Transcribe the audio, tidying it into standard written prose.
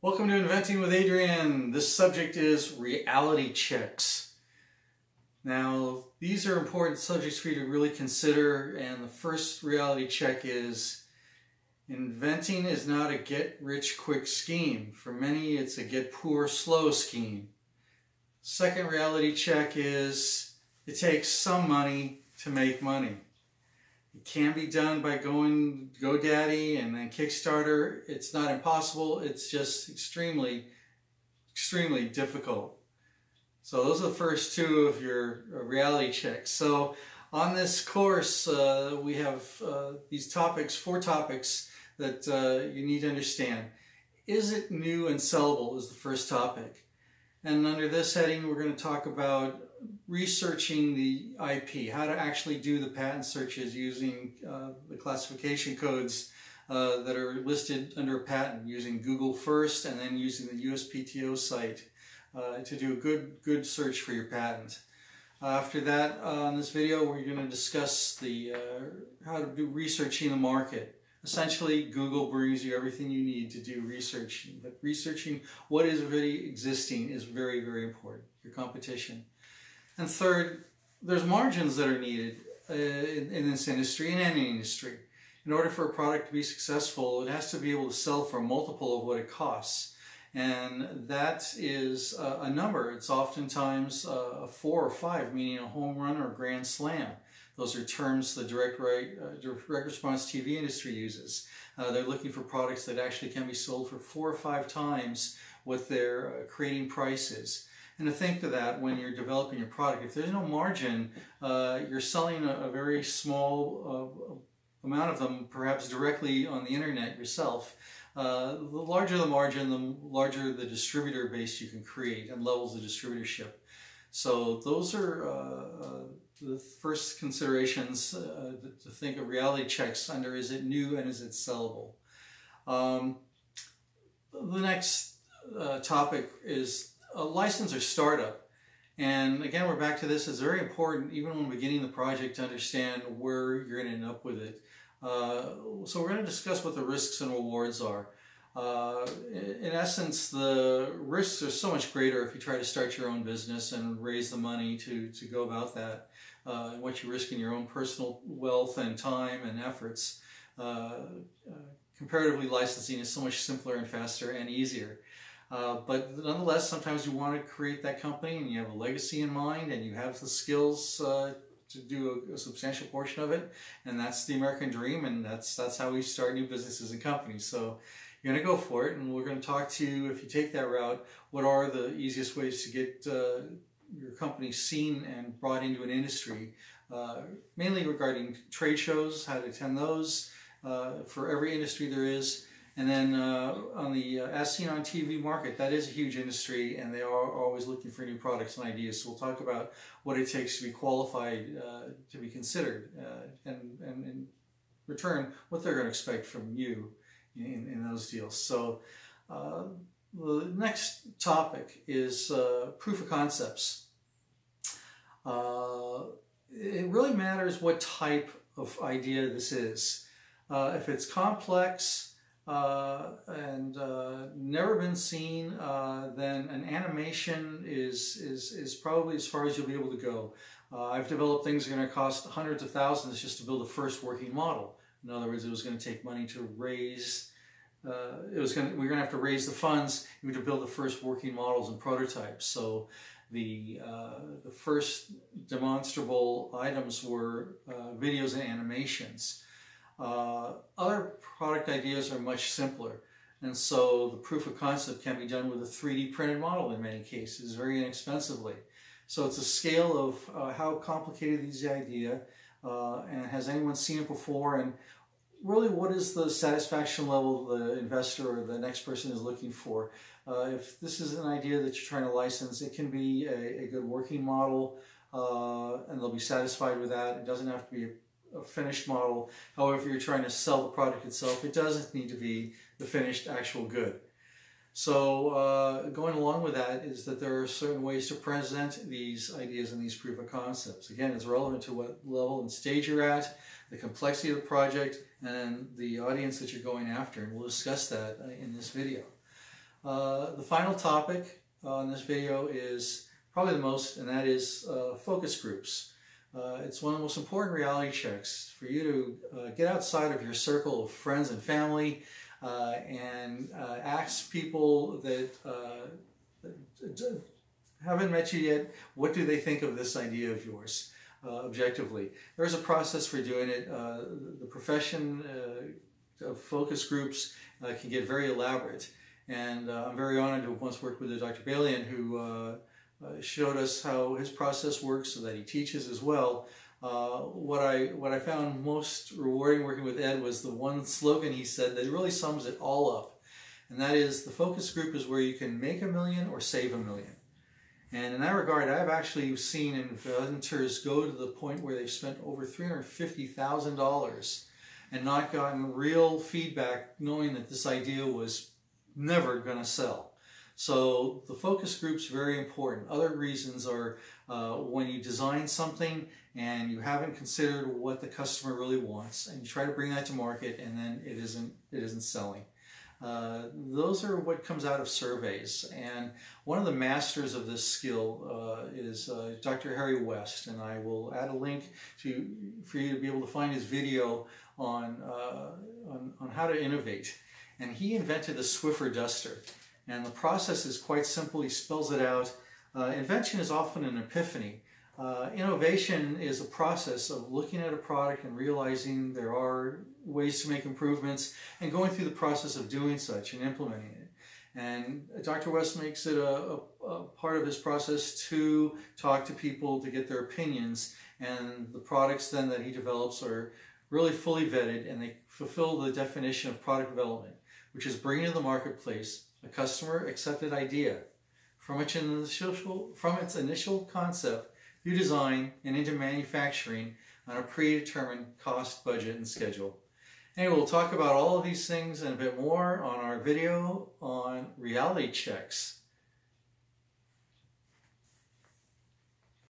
Welcome to Inventing with Adrian. This subject is reality checks. Now, these are important subjects for you to really consider, and the first reality check is inventing is not a get-rich-quick scheme. For many, it's a get-poor-slow scheme. Second reality check is it takes some money to make money. It can be done by going GoDaddy and then Kickstarter. It's not impossible. It's just extremely difficult. So those are the first two of your reality checks. So on this course, we have these topics, 4 topics that you need to understand. Is it new and sellable is the first topic. And under this heading, we're going to talk about researching the IP, how to actually do the patent searches using the classification codes that are listed under a patent, using Google first and then using the USPTO site to do a good search for your patent. After that, on this video, we're going to discuss the how to do researching the market. Essentially, Google brings you everything you need to do research, but researching what is already existing is very important, your competition. And third, there's margins that are needed in this industry, in any industry. In order for a product to be successful, it has to be able to sell for a multiple of what it costs. And that is a number. It's oftentimes a 4 or 5, meaning a home run or a grand slam. Those are terms the direct response TV industry uses. They're looking for products that actually can be sold for 4 or 5 times what their creating price is. And to think of that when you're developing your product, if there's no margin, you're selling a very small amount of them, perhaps directly on the internet yourself. The larger the margin, the larger the distributor base you can create and levels of distributorship. So those are the first considerations to think of reality checks under: is it new and is it sellable? The next topic is a license or startup. And again, we're back to this. It's very important, even when beginning the project, to understand where you're going to end up with it. So we're going to discuss what the risks and rewards are. In essence, the risks are so much greater if you try to start your own business and raise the money to go about that. And what you risk in your own personal wealth and time and efforts. Comparatively, licensing is so much simpler and faster and easier. But nonetheless, sometimes you want to create that company and you have a legacy in mind and you have the skills to do a substantial portion of it, and that's the American dream, and that's how we start new businesses and companies. So you're going to go for it, and we're going to talk to you, if you take that route, what are the easiest ways to get your company seen and brought into an industry, mainly regarding trade shows, how to attend those for every industry there is. And then on the as seen on TV market, that is a huge industry, and they are always looking for new products and ideas. So we'll talk about what it takes to be qualified, to be considered, and in return, what they're going to expect from you in those deals. So the next topic is proof of concepts. It really matters what type of idea this is. If it's complex, and never been seen, then an animation is probably as far as you'll be able to go. I've developed things that are going to cost hundreds of thousands just to build the first working model. In other words, it was going to take money to raise. We're going to have to raise the funds even to build the first working models and prototypes. So the first demonstrable items were videos and animations. Other product ideas are much simpler, and so the proof of concept can be done with a 3D printed model in many cases, very inexpensively. So it's a scale of how complicated is the idea, and has anyone seen it before, and really what is the satisfaction level the investor or the next person is looking for. If this is an idea that you're trying to license, it can be a good working model, and they'll be satisfied with that. It doesn't have to be a finished model. However, if you're trying to sell the product itself, it doesn't need to be the finished actual good. So going along with that is that there are certain ways to present these ideas and these proof of concepts. Again, it's relevant to what level and stage you're at, the complexity of the project, and the audience that you're going after, and we'll discuss that in this video. The final topic on this video is probably the most, and that is focus groups. It's one of the most important reality checks for you to get outside of your circle of friends and family and ask people that haven't met you yet, what do they think of this idea of yours objectively. There's a process for doing it. The profession of focus groups can get very elaborate, and I'm very honored to have once worked with Dr. Balian, who showed us how his process works so that he teaches as well. What I found most rewarding working with Ed was the one slogan he said that really sums it all up, and that is the focus group is where you can make $1 million or save $1 million. And in that regard, I've actually seen inventors go to the point where they've spent over $350,000 and not gotten real feedback, knowing that this idea was never going to sell. So the focus group's very important. Other reasons are when you design something and you haven't considered what the customer really wants, and you try to bring that to market, and then it isn't selling. Those are what comes out of surveys, and one of the masters of this skill is Dr. Harry West, and I will add a link for you to be able to find his video on how to innovate. And he invented the Swiffer duster, and the process is quite simple. He spells it out. Invention is often an epiphany. Innovation is a process of looking at a product and realizing there are ways to make improvements and going through the process of doing such and implementing it. And Dr. West makes it a part of his process to talk to people to get their opinions, and the products then that he develops are really fully vetted, and they fulfill the definition of product development, which is bringing to the marketplace a customer accepted idea from its initial concept through design and into manufacturing on a predetermined cost, budget, and schedule. Anyway, we'll talk about all of these things and a bit more on our video on reality checks.